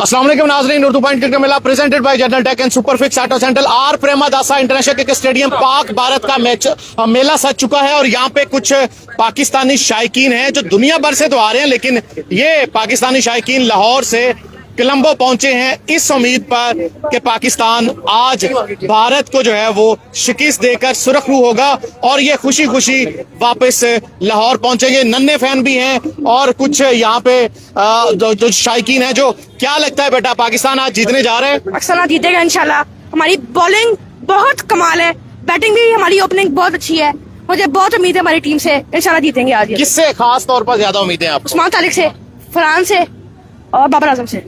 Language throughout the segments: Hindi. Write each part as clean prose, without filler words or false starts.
अस्सलाम वालेकुम नाज़रीन, उर्दू पॉइंट क्रिकेट मेला presented by General Tech and Superfix Auto Central R Premadasa International cricket Stadium Pak Bharat का मैच मेला सज चुका है और यहाँ पे कुछ पाकिस्तानी शायकीन हैं जो दुनिया भर से तो आ रहे हैं, लेकिन ये पाकिस्तानी शायकीन लाहौर से कोलंबो पहुंचे हैं इस उम्मीद पर कि पाकिस्तान आज भारत को जो है वो शिकस्त देकर सुरखरू होगा और ये खुशी खुशी वापस लाहौर पहुंचेंगे। नन्हे फैन भी हैं और कुछ यहाँ पे जो शायकीन है। जो क्या लगता है बेटा, पाकिस्तान आज जीतने जा रहे हैं? पाकिस्तान जीतेगा इंशाल्लाह। हमारी बॉलिंग बहुत कमाल है, बैटिंग भी हमारी ओपनिंग बहुत अच्छी है। मुझे बहुत उम्मीद है हमारी टीम से, इंशाल्लाह जीतेंगे आज। किससे खास तौर पर ज्यादा उम्मीदें हैं आपको? उस्मान तारिक से, फरहान से और बाबर आजम से।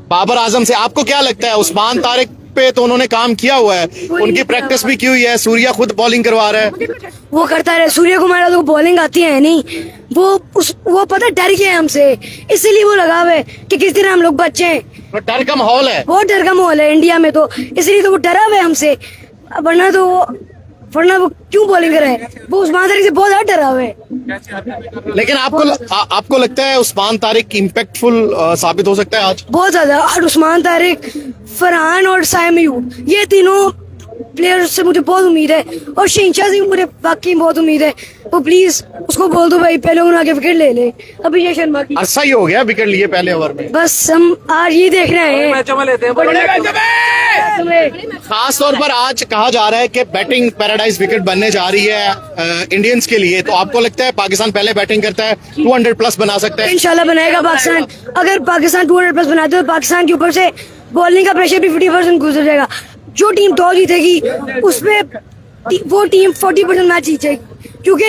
बाबर आजम से आपको क्या लगता है? उस्मान तारिक पे तो उन्होंने काम किया हुआ है, उनकी प्रैक्टिस भी की हुई है। सूर्या खुद बॉलिंग करवा रहा है, वो करता है। सूर्य कुमार तो बॉलिंग आती है नहीं, वो पता डर गया हमसे, इसीलिए वो लगा हुआ है कि किस दिन हम लोग बच्चे। डर का माहौल है, बहुत डर का माहौल है इंडिया में, तो इसलिए तो वो डरा हुआ है हमसे। वरना वो क्यों बॉलिंग करे? वो उस्मान तारिक से बहुत ज्यादा डरा हुआ है। लेकिन आपको लगता है उस्मान तारिक इम्पैक्टफुल साबित हो सकता है आज? बहुत ज्यादा। और उस्मान तारिक, फरहान और साइम अयूब, ये तीनों प्लेयर्स से मुझे बहुत उम्मीद है। और शहनशाह से मुझे वाकई बहुत उम्मीद है। वो प्लीज उसको बोल दो भाई पहले उन्होंने आगे विकेट ले ले। अभिषेक शर्मा की अर्सा ही हो गया विकेट लिए पहले ओवर में। बस हम आज ये देख रहे हैं। खास तौर पर आज कहा जा रहा है कि बैटिंग पैराडाइज विकेट बनने जा रही है इंडियंस के लिए, तो आपको लगता है पाकिस्तान पहले बैटिंग करता है 200 प्लस बना सकता है? इंशाल्लाह बनाएगा पाकिस्तान। अगर पाकिस्तान 200 प्लस बनाते हो, पाकिस्तान के ऊपर से बॉलिंग का प्रेशर भी 50% गुजर जाएगा। जो टीम टॉस जीतेगी उसमें वो टीम 40% मैच जीतेगी, क्योंकि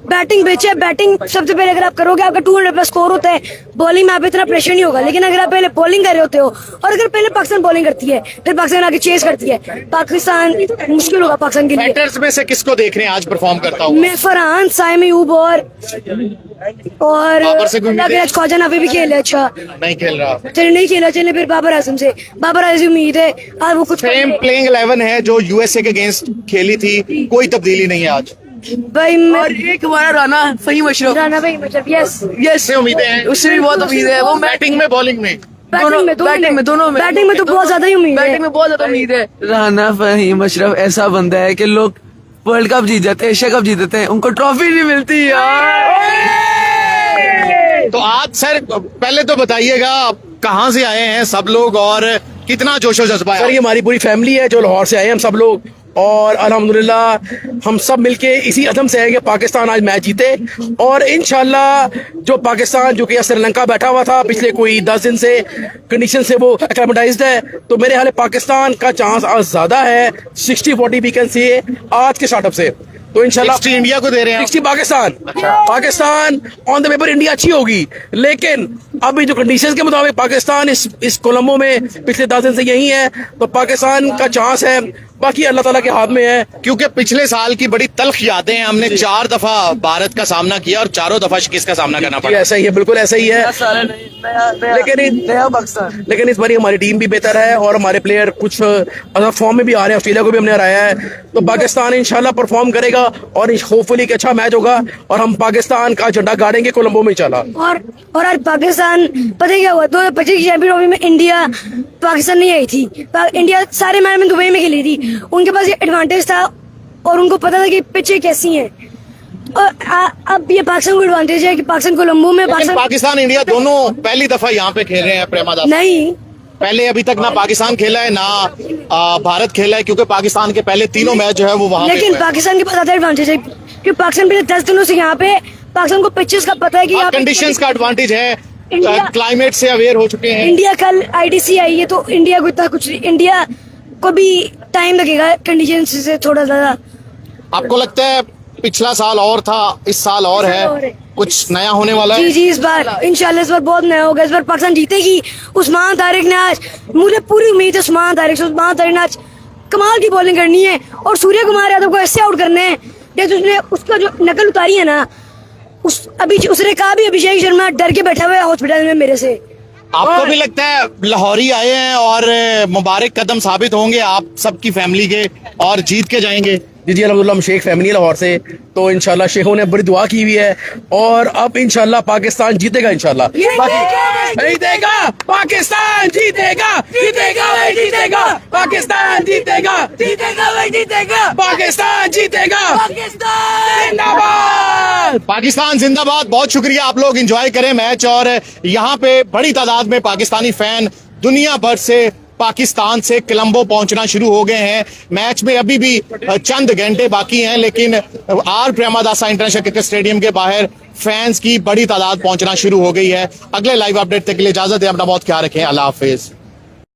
बैटिंग बेचे। बैटिंग सबसे पहले अगर आप करोगे, आपका 200 प्लस स्कोर होता है, बॉलिंग में आप इतना प्रेशर नहीं होगा। लेकिन अगर आप पहले बॉलिंग कर रहे होते हो और अगर पहले पाकिस्तान बॉलिंग करती है फिर पाकिस्तान आगे चेस करती है, पाकिस्तान मुश्किल होगा पाकिस्तान के लिए। बैटर्स में से किसको देख रहे हैं आज परफॉर्म करता हूँ? मैं फरहान, साइम अयूब और ख्वाजा नबी भी खेले। अच्छा नहीं खेल रहा, चले नहीं खेला, चले फिर बाबर आजम से। बाबर आजम उम्मीद है आज वो कुछ सेम प्लेइंग 11 है जो यूएसए के अगेंस्ट खेली थी, कोई तब्दीली नहीं है आज भाई। और एक हमारा राना फहीम अशरफ, राना भाई मतलब यस उम्मीदें हैं, उससे भी बहुत उम्मीद है। वो बैटिंग में बॉलिंग में दोनों में बैटिंग में तो बहुत ज्यादा ही उम्मीद है। बैटिंग में बहुत ज्यादा उम्मीद है। राना फहीम अशरफ ऐसा बंदा है कि लोग वर्ल्ड कप जीत जाते हैं, एशिया कप जीत जाते हैं, उनको ट्रॉफी नहीं मिलती यार। तो आज सर पहले तो बताइएगा कहाँ से आए हैं सब लोग और कितना जोशो जज्बा है? सर ये हमारी पूरी फैमिली है जो लाहौर से आए हैं हम सब लोग, और अल्हम्दुलिल्लाह हम सब मिलके इसी अज़म से है कि पाकिस्तान आज मैच जीते। और इंशाल्लाह जो पाकिस्तान जो कि श्रीलंका बैठा हुआ था पिछले कोई 10 दिन से, कंडीशन से वो एक्लेमेटाइज्ड है, तो मेरे ख्याल पाकिस्तान का चांस आज ज्यादा है 60-40 वी कैन से आज के स्टार्टअप से। तो इंशाल्लाह 60 इंडिया को दे रहे हैं, 60 Pakistan. Pakistan on the paper India अच्छी होगी, लेकिन अभी जो कंडीशंस के मुताबिक पाकिस्तान इस कोलंबो में पिछले 10 दिन से यही है, तो पाकिस्तान का चांस है। बाकी अल्लाह ताला के हाथ में है, क्योंकि पिछले साल की बड़ी तल्ख यादें हैं। हमने 4 दफा भारत का सामना किया और चारों दफा शिकस्त का सामना करना पड़ा। ऐसा ही है, बिल्कुल ऐसा ही है। लेकिन इस बार हमारी टीम भी बेहतर है और हमारे प्लेयर कुछ फॉर्म में भी आ रहे हैं। ऑस्ट्रेलिया को भी हमने हराया है, तो पाकिस्तान इंशाल्लाह परफॉर्म करेगा और होपफुली एक अच्छा मैच होगा और हम पाकिस्तान का झंडा गाड़ेंगे कोलंबो में इंशाल्लाह। और आज पाकिस्तान पता है क्या हुआ, 2025 चैंपियन ट्रॉफी में इंडिया पाकिस्तान नहीं आई थी। इंडिया सारे मैच में दुबई में खेली थी, उनके पास ये एडवांटेज था और उनको पता था कि पिचें कैसी हैं। और अब ये पाकिस्तान को एडवांटेज है कि पाकिस्तान कोलंबो में पाकिस्तान इंडिया दोनों पहली दफा यहाँ पे खेल रहे हैं प्रेमादास। नहीं, पहले अभी तक ना पाकिस्तान खेला है ना भारत खेला है, क्योंकि पाकिस्तान के पहले तीनों मैच जो है वो वहाँ। लेकिन पाकिस्तान के पास ज्यादा एडवांटेज है क्योंकि पाकिस्तान पिछले 10 दिनों से यहाँ पे, पाकिस्तान को पिचेस का पता है कि कंडीशंस का एडवांटेज है, क्लाइमेट से अवेयर हो चुके हैं। इंडिया कल IDC आई है, तो इंडिया को इतना कुछ, इंडिया को भी टाइम लगेगा कंडीशन से थोड़ा ज्यादा। आपको लगता है पिछला साल और था, इस साल और है, कुछ नया होने वाला है? जी इस बार इंशाल्लाह इस बार बहुत नया होगा। इस बार पाकिस्तान जीतेगी। उस्मान तारिक ने आज, मुझे पूरी उम्मीद है उस्मान तारिक ने आज कमाल की बॉलिंग करनी है और सूर्य कुमार यादव को ऐसे आउट करने हैं जैसे उसने उसका जो नकल उतारी है ना, उसने कहा भी अभिषेक शर्मा डर के बैठा हुआ है हॉस्पिटल में मेरे से। आपको भी लगता है लाहौरी आए हैं और मुबारक कदम साबित होंगे आप सबकी फैमिली के और जीत के जाएंगे? जी जी अल्हम्दुलिल्लाह हम शेख फैमिली है लाहौर से, तो इंशाल्लाह शेखों ने बड़ी दुआ की हुई है और अब इंशाल्लाह पाकिस्तान जीतेगा इंशाल्लाह। जीतेगा पाकिस्तान, जीतेगा जीतेगा भाई जीतेगा पाकिस्तान, जीतेगा जीतेगा भाई जीतेगा पाकिस्तान, जीतेगा जिंदाबाद पाकिस्तान जिंदाबाद। बहुत शुक्रिया, आप लोग एंजॉय करें मैच। और यहाँ पे बड़ी तादाद में पाकिस्तानी फैन दुनिया भर से पाकिस्तान से कोलंबो पहुंचना शुरू हो गए हैं। मैच में अभी भी चंद घंटे बाकी हैं, लेकिन R Premadasa international cricket stadium के बाहर फैंस की बड़ी तादाद पहुंचना शुरू हो गई है। अगले लाइव अपडेट तक के लिए इजाजत है, अपना बहुत ख्याल रखें, अल्लाह हाफिज।